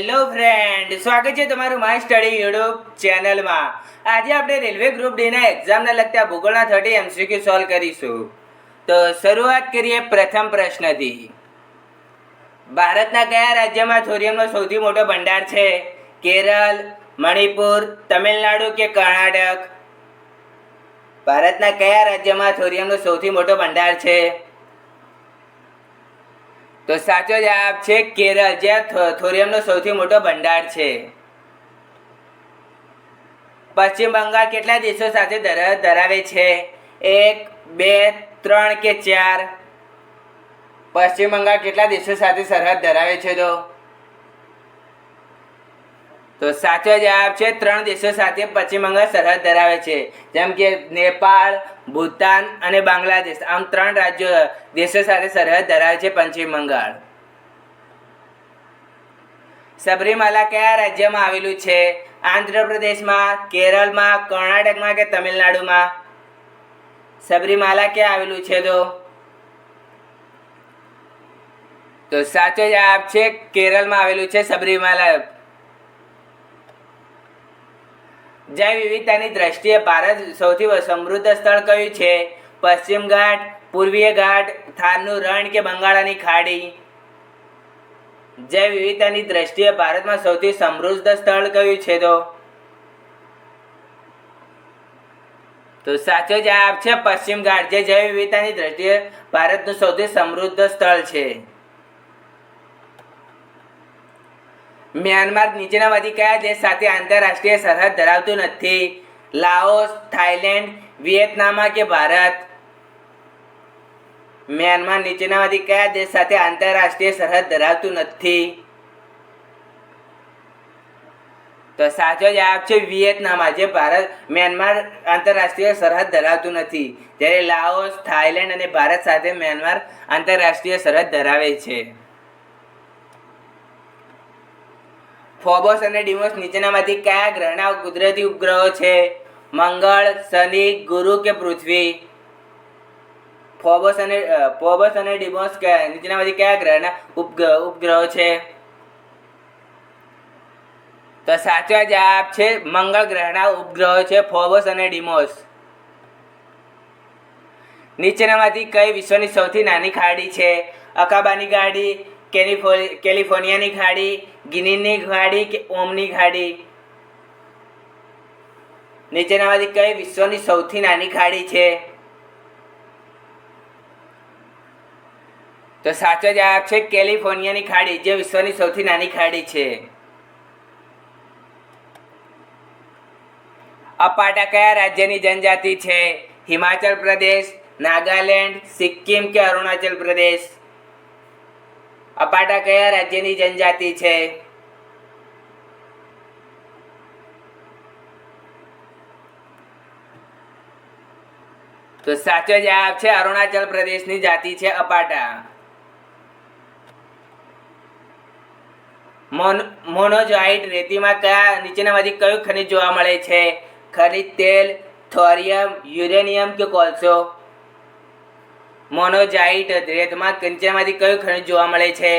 Hello friend, સ્વાગત છે તમારું માય સ્ટડી યુટ્યુબ ચેનલમાં. આજે આપણે રેલવે ગ્રુપ ડીના એક્ઝામને લગતા ભૂગોળના 30 એમસીક્યુ સોલ્વ કરીશું. તો શરૂઆત કરીએ પ્રથમ પ્રશ્નથી. ભારતના કયા રાજ્યમાં થોરિયમનો સૌથી મોટો ભંડાર છે? કેરળ, મણિપુર, તમિલનાડુ કે કર્ણાટક? ભારતના કયા રાજ્યમાં થોરિયમનો સૌથી મોટો ભંડાર છે? તો સાચો જવાબ છે કેરળ, જ્યાં થોરિયમનો સૌથી મોટો ભંડાર છે. પશ્ચિમ બંગાળ કેટલા દેશો સાથે સરહદ ધરાવે છે? 1, 2, 3 કે 4? પશ્ચિમ બંગાળ કેટલા દેશો સાથે સરહદ ધરાવે છે? તો સાચો જવાબ છે 3 દેશો સાથે પશ્ચિમ બંગાળ સરહદ ધરાવે છે, જેમ કે નેપાળ, ભૂતાન અને બાંગ્લાદેશ. આમ 3 દેશો સાથે સરહદ ધરાવે છે પશ્ચિમ બંગાળ. સબરીમાલા કયા રાજ્યમાં આવેલું છે? આંધ્રપ્રદેશમાં, કેરળમાં, કર્ણાટકમાં કે તમિલનાડુમાં? સબરીમાલા ક્યાં આવેલું છે? તો સાચો જવાબ છે કેરળમાં આવેલું છે સબરીમાલા. જૈવ વિવિધતાની દ્રષ્ટિએ ભારત સૌથી સમૃદ્ધ સ્થળ કયું છે? પશ્ચિમ ઘાટ, પૂર્વીય ઘાટ, થારનું રણ કે બંગાળાની ખાડી? જૈવ વિવિધતાની દ્રષ્ટિએ ભારતમાં સૌથી સમૃદ્ધ સ્થળ કયું છે? તો સાચો જવાબ છે પશ્ચિમ ઘાટ, જે જૈવ વિવિધતાની દ્રષ્ટિએ ભારતનું સૌથી સમૃદ્ધ સ્થળ છે. મ્યાનમાર નીચેનામાંથી કયા દેશ સાથે આંતરરાષ્ટ્રીય સરહદ ધરાવતું નથી? લાઓસ, થાઈલેન્ડ, વિયેતનામ કે ભારત? મ્યાનમાર નીચેનામાંથી કયા દેશ સાથે આંતરરાષ્ટ્રીય સરહદ ધરાવતું નથી? તો સાચો જવાબ છે વિયેતનામ, જે મ્યાનમાર આંતરરાષ્ટ્રીય સરહદ ધરાવતું નથી, જ્યારે લાઓસ, થાઈલેન્ડ અને ભારત સાથે મ્યાનમાર આંતરરાષ્ટ્રીય સરહદ ધરાવે છે. ફોબોસ અને ડિમોસ નીચેનામાંથી કયા ગ્રહના કુદરતી ઉપગ્રહો છે? મંગળ, શનિ, ગુરુ કે પૃથ્વી? ફોબોસ અને ડિમોસ નીચેનામાંથી કયા ગ્રહના ઉપગ્રહો છે? તો સાચો જવાબ છે મંગળ ગ્રહના ઉપગ્રહો છે ફોબોસ અને ડિમોસ. નીચેનામાંથી કઈ વિશ્વની સૌથી નાની ખાડી છે? અકાબાની ખાડી, કેલિફોર્નિયાની ખાડી, ગિનીની ખાડી કે ઓમની ખાડી? નીચેનામાંથી કઈ વિશ્વની સૌથી નાની ખાડી છે? તો સાચો જવાબ છે કેલિફોર્નિયાની ખાડી, જે વિશ્વની સૌથી નાની ખાડી છે. અપાટા કયા રાજ્યની જનજાતિ છે? હિમાચલ પ્રદેશ, નાગાલેન્ડ, સિક્કિમ કે અરુણાચલ પ્રદેશ? અપાટા કયા રાજ્યની જનજાતિ છે? તો સાચો જવાબ છે અરુણાચલ પ્રદેશની જાતિ છે અપાટા. મોનોઝોઇટ રેતીમાં કયા નીચેનામાંથી કયું ખનિજ જોવા મળે છે? ખનિજ તેલ, થોરિયમ, યુરેનિયમ કે કોલસો? મોનોઝોઇટ રેતમાં નીચેનામાંથી કયું ખનિજ જોવા મળે છે?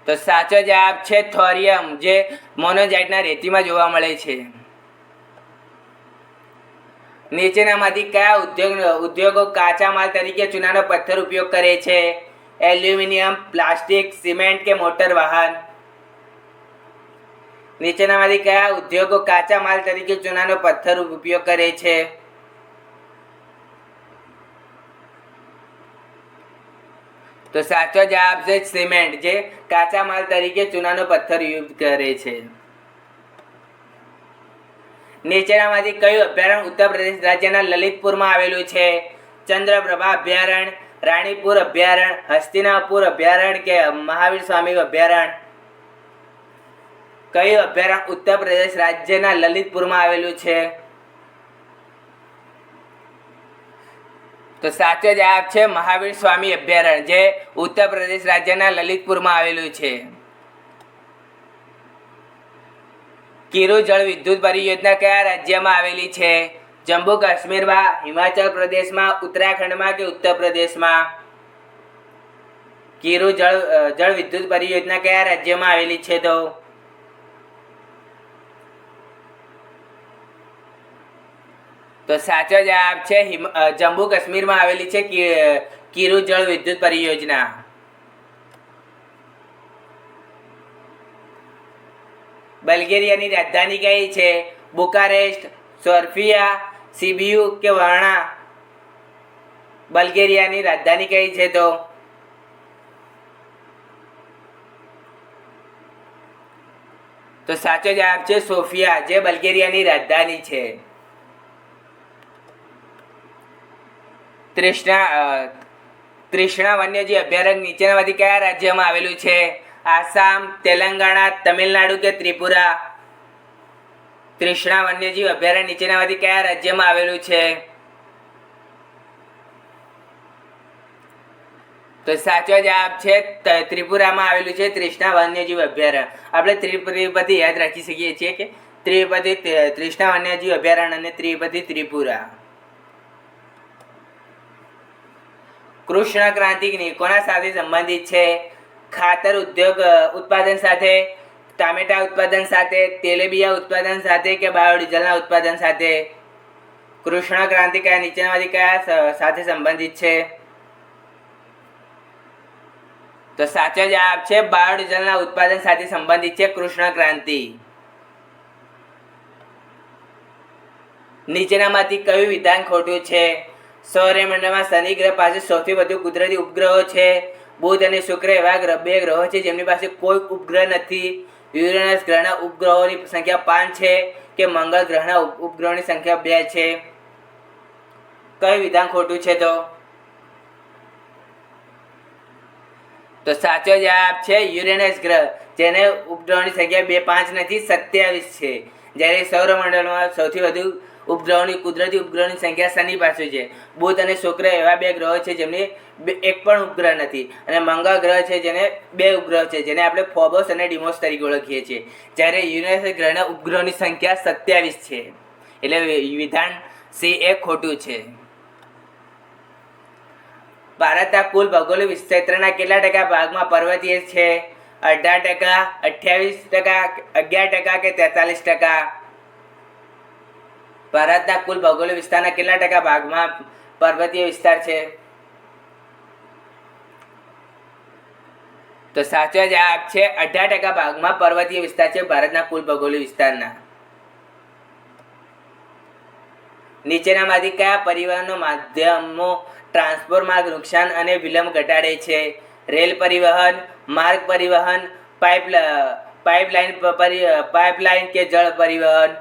તો સાચો જવાબ છે થોરિયમ, જે મોનોઝોઇટના રેતીમાં જોવા મળે છે. નીચેનામાંથી કયા ઉદ્યોગો કાચા માલ તરીકે ચૂનાનો પથ્થર ઉપયોગ કરે છે? એલ્યુમિનિયમ, પ્લાસ્ટિક, સિમેન્ટ કે મોટર વાહન? નીચેનામાંથી કયા ઉદ્યોગો કાચા માલ તરીકે ચૂનાનો પથ્થર ઉપયોગ કરે છે? તો સાચો જવાબ છે સિમેન્ટ, જે કાચા માલ તરીકે ચૂનાનો પથ્થર યુઝ કરે છે. નીચેનામાંથી કયું અભયારણ્ય ઉત્તર પ્રદેશ રાજ્યના લલિતપુરમાં આવેલું છે? ચંદ્રપ્રભા અભયારણ્ય, રાણીપુર અભયારણ્ય, હસ્તિનાપુર અભયારણ્ય કે મહાવીર સ્વામી અભયારણ્ય? કયું અભયારણ્ય ઉત્તર પ્રદેશ રાજ્યના લલિતપુરમાં આવેલું છે? તો સાચો જવાબ છે મહાવીર સ્વામી અભયારણ્ય, જે ઉત્તર પ્રદેશ રાજ્યના લલિતપુરમાં આવેલું છે. કિરુ જળ વિદ્યુત પરિયોજના કયા રાજ્યમાં આવેલી છે? જમ્મુ કાશ્મીરમાં, હિમાચલ પ્રદેશમાં, ઉત્તરાખંડમાં કે ઉત્તર પ્રદેશમાં? કિરુ જળ વિદ્યુત પરિયોજના કયા રાજ્યમાં આવેલી છે? તો સાચો જવાબ છે જમ્મુ કાશ્મીરમાં આવેલી છે કિરુ જળ વિદ્યુત પરિયોજના. બલ્ગેરિયાની રાજધાની કઈ છે? બુકારેસ્ટ, સોફિયા, સિબિયુ કે વાર્ના? બલ્ગેરિયાની રાજધાની કઈ છે? તો સાચો જવાબ છે સોફિયા, જે બલ્ગેરિયાની રાજધાની છે. તૃષ્ણા વન્યજીવ અભયારણ્ય નીચેનામાંથી કયા રાજ્યમાં આવેલું છે? આસામ, તેલંગાણા, તમિલનાડુ કે ત્રિપુરા? તૃષ્ણા વન્યજીવ અભયારણ્ય નીચેનામાંથી કયા રાજ્યમાં આવેલું છે? તો સાચો જવાબ છે ત્રિપુરામાં આવેલું છે તૃષ્ણા વન્યજીવ અભયારણ્ય. આપણે ત્રિપતિ યાદ રાખી શકીએ છીએ કે ત્રિપતિ તૃષ્ણા વન્યજીવ અભયારણ્ય અને ત્રિપતિ ત્રિપુરા. કૃષ્ણ ક્રાંતિ કોના સાથે સંબંધિત છે? ખાતર ઉદ્યોગ ઉત્પાદન સાથે, ટામેટા ઉત્પાદન સાથે, તેલીબિયા ઉત્પાદન સાથે કે બાયોડીઝલના ઉત્પાદન સાથે? કૃષ્ણ ક્રાંતિ કયા નીચેનામાંથી કયા સાથે સંબંધિત છે? તો સાચો જવાબ છે બાયોડીઝલના ઉત્પાદન સાથે સંબંધિત છે કૃષ્ણ ક્રાંતિ. નીચેનામાંથી કયું વિધાન ખોટું છે? સૌરમંડળમાં શનિ ગ્રહ પાસે સૌથી વધુ કુદરતી ઉપગ્રહો છે. બુધ અને શુક્ર એવા બે ગ્રહો છે જેમની પાસે કોઈ ઉપગ્રહ નથી. યુરેનસ ગ્રહના ઉપગ્રહોની સંખ્યા 5 છે કે મંગળ ગ્રહના ઉપગ્રહોની સંખ્યા 2 છે? કયું વિધાન ખોટું છે? તો સાચો જવાબ છે યુરેનસ ગ્રહ, જેને ઉપગ્રહોની સંખ્યા 2, 5 નથી 27 છે. જ્યારે સૌરમંડળમાં સૌથી વધુ કુદરતી ઉપગ્રહોની સંખ્યા શનિ પાસે છે. બુધ અને શુક્ર એવા બે ગ્રહો છે જેમને એક પણ ઉપગ્રહ નથી. અને મંગળ ગ્રહ છે જેને 2 ઉપગ્રહ છે, જેને આપણે ફોબોસ અને ડિમોસ તરીકે ઓળખીએ છીએ. જ્યારે યુરેનસ ગ્રહના ઉપગ્રહોની સંખ્યા 27 છે. એટલે વિધાન સી એ ખોટું છે. ભારતના કુલ ભૌગોલિક ક્ષેત્રના કેટલા ટકા ભાગમાં પર્વતીય છે? 18%, 28%, 11% કે 43%? ભારતના કુલ ભૌગોલિક વિસ્તારના કેટલા ટકા ભાગમાં પર્વતીય વિસ્તાર છે? તો સાચો જવાબ છે 18% ભાગમાં પર્વતીય વિસ્તાર છે ભારતના કુલ ભૌગોલિક વિસ્તારના. નીચેનામાંથી કયા પરિવહનનો માધ્યમો ટ્રાન્સપોર્ટ નુકસાન અને વિલંબ ઘટાડે છે? રેલ પરિવહન, માર્ગ પરિવહન, પાઇપલાઇન કે જળ પરિવહન?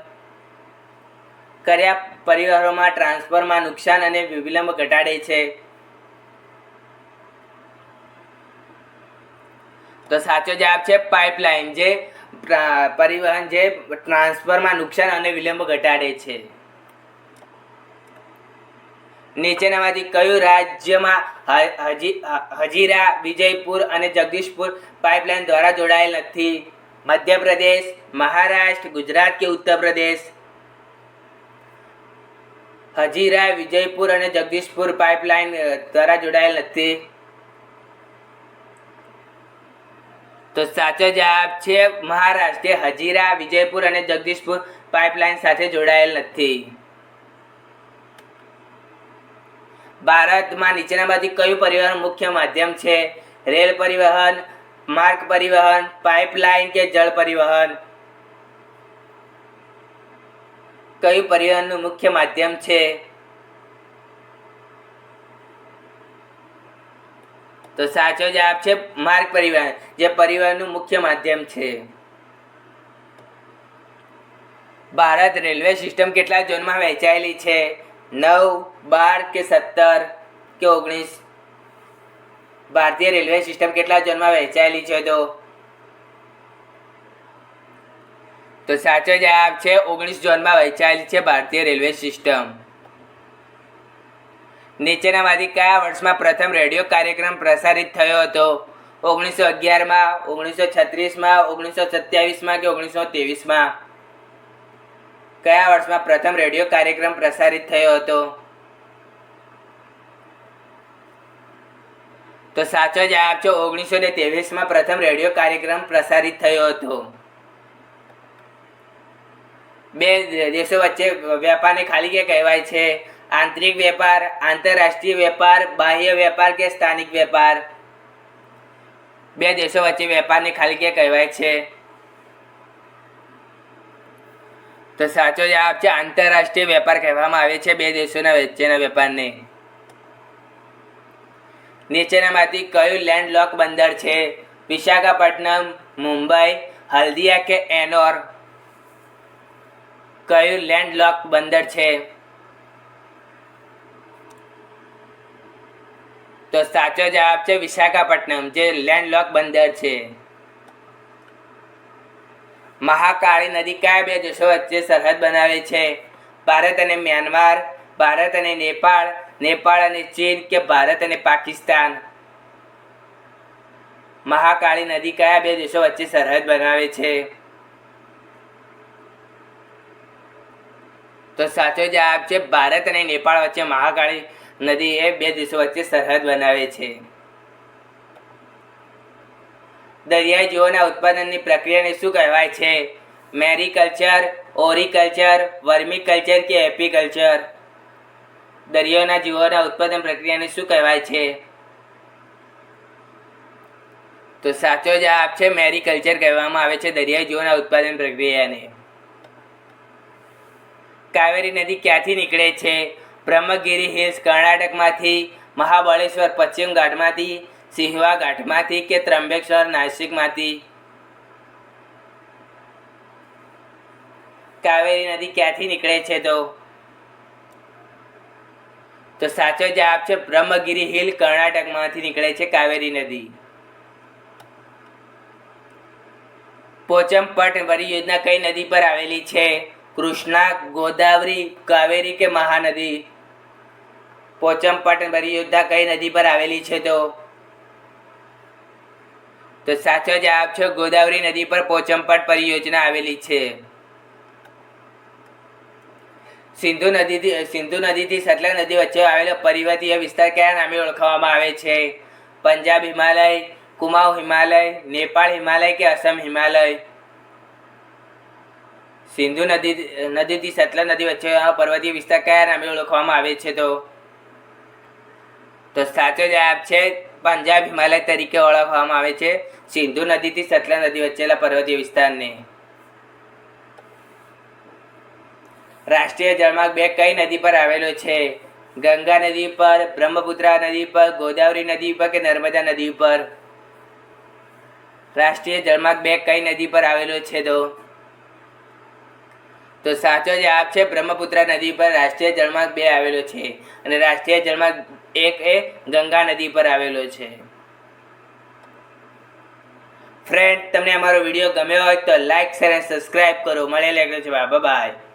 કયા પરિવહનોમાં ટ્રાન્સફરમાં નુકસાન અને વિલંબ ઘટાડે છે? તો સાચો જવાબ છે પાઇપલાઇન, જે પરિવહન જે ટ્રાન્સફરમાં નુકસાન અને વિલંબ ઘટાડે છે. નીચેનામાંથી કયું રાજ્યમાં હજીરા, વિજયપુર અને જગદીશપુર પાઇપલાઇન દ્વારા જોડાયેલ નથી? મધ્યપ્રદેશ, મહારાષ્ટ્ર, ગુજરાત કે ઉત્તર પ્રદેશ? હજીરા, વિજયપુર અને જગદીશપુર પાઇપલાઇન દ્વારા જોડાયેલ નથી. તો સાચો જવાબ છે મહારાષ્ટ્ર, હજીરા, વિજયપુર અને જગદીશપુર પાઇપલાઇન સાથે જોડાયેલ નથી. ભારતમાં નીચેનામાંથી કયું પરિવહન મુખ્ય માધ્યમ છે? રેલ પરિવહન, માર્ગ પરિવહન, પાઇપલાઇન કે જળ પરિવહન? કયું પરિવહનનું મુખ્ય માધ્યમ છે? તો સાચો જવાબ છે માર્ગ પરિવહન, જે પરિવહનનું મુખ્ય માધ્યમ છે. ભારત રેલવે સિસ્ટમ કેટલા ઝોનમાં વહેંચાયેલી છે? 9, 12 કે 17 કે 19? ભારતીય રેલવે સિસ્ટમ કેટલા ઝોનમાં વહેંચાયેલી છે? તો સાચો જવાબ છે 19 ઝોનમાં વહેંચાયેલી છે ભારતીય રેલવે સિસ્ટમ. નીચેનામાંથી કયા વર્ષમાં પ્રથમ રેડિયો કાર્યક્રમ પ્રસારિત થયો હતો? 1911માં, 1936માં, 1927માં કે 1923માં? કયા વર્ષમાં પ્રથમ રેડિયો કાર્યક્રમ પ્રસારિત થયો હતો? તો તો સાચો જવાબ છે 1923માં પ્રથમ રેડિયો કાર્યક્રમ પ્રસારિત થયો હતો. બે દેશો વચ્ચે વેપારને ખાલી કે કહેવાય છે? આંતરિક વેપાર, આંતરરાષ્ટ્રીય વેપાર, બાહ્ય વેપાર કે સ્થાનિક વેપાર? બે દેશો વચ્ચે વેપારને ખાલી કે કહેવાય છે? તો સાચો જવાબ છે આંતરરાષ્ટ્રીય વેપાર કહેવામાં આવે છે બે દેશોના વચ્ચેના વેપારને. નીચેનામાંથી કયું લેન્ડલોક બંદર છે? વિશાખાપટ્ટનમ, મુંબઈ, હલ્દિયા કે એનોર? કયું લેન્ડલોક બંદર છે? તો સાચો જવાબ છે વિશાખાપટ્ટનમ, જે લેન્ડલોક બંદર છે. મહાકાળી નદી કયા બે દેશો વચ્ચે સરહદ બનાવે છે? ભારત અને મ્યાનમાર, ભારત અને નેપાળ, નેપાળ અને ચીન કે ભારત અને પાકિસ્તાન? મહાકાળી નદી કયા બે દેશો વચ્ચે સરહદ બનાવે છે? તો સાચો જવાબ છે ભારત અને નેપાળ વચ્ચે મહાકાળી નદી એ બે દેશો વચ્ચે સરહદ બનાવે છે. દરિયાઈ જીવોના ઉત્પાદનની પ્રક્રિયાને શું કહેવાય છે? મેરીકલ્ચર, ઓરિકલ્ચર, વર્મિકલ્ચર કે એપીકલ્ચર? દરિયાના જીવોના ઉત્પાદન પ્રક્રિયાને શું કહેવાય છે? તો સાચો જવાબ છે મેરીકલ્ચર કહેવામાં આવે છે દરિયાઈ જીવોના ઉત્પાદન પ્રક્રિયાને. કાવેરી નદી ક્યાંથી નીકળે છે? બ્રહ્મગીરી હિલ્સ કર્ણાટકમાંથી, મહાબળેશ્વર પશ્ચિમ ઘાટમાંથી, સિંહવા ઘાટમાંથી કે ત્રંબકેશ્વર નાસિકમાંથી? કાવેરી નદી ક્યાંથી નીકળે છે? તો સાચો જવાબ છે બ્રહ્મગીરી હિલ કર્ણાટકમાંથી નીકળે છે કાવેરી નદી. પોચમપટ પરિયોજના કઈ નદી પર આવેલી છે? કૃષ્ણા, ગોદાવરી, કાવેરી કે મહાનદી? પોચમપટ પરિયોજના કઈ નદી પર આવેલી છે? તો સાચો જવાબ છે ગોદાવરી નદી પર પોચમપટ પરિયોજના આવેલી છે. સિંધુ નદીથી સતલજ નદી વચ્ચે આવેલો પર્વતીય વિસ્તાર કયા નામે ઓળખવામાં આવે છે? પંજાબ હિમાલય, કુમાઉ હિમાલય, નેપાળ હિમાલય કે અસમ હિમાલય? સિંધુ નદીથી સતલજ નદી વચ્ચે પર્વતીય વિસ્તાર કયા નામે ઓળખવામાં આવે છે? તો સાચો જવાબ છે પંજાબ હિમાલય તરીકે ઓળખવામાં આવે છે સિંધુ નદીથી સતલજ નદી વચ્ચેના પર્વતીય વિસ્તારને. રાષ્ટ્રીય જળમાર્ગ 2 કઈ નદી પર આવેલો છે? ગંગા નદી પર, બ્રહ્મપુત્રા નદી પર, ગોદાવરી નદી પર કે નર્મદા નદી પર? રાષ્ટ્રીય જળમાર્ગ 2 કઈ નદી પર આવેલો છે? તો સાચો જવાબ છે બ્રહ્મપુત્રા નદી પર રાષ્ટ્રીય જળમાર્ગ 2 આવેલો છે અને રાષ્ટ્રીય જળમાર્ગ 1 એ ગંગા નદી પર આવેલો છે. ફ્રેન્ડ, તમને અમારો વિડીયો ગમ્યો હોય તો લાઈક, શેર અને સબસ્ક્રાઈબ કરો. મળેલા છે. Bye bye.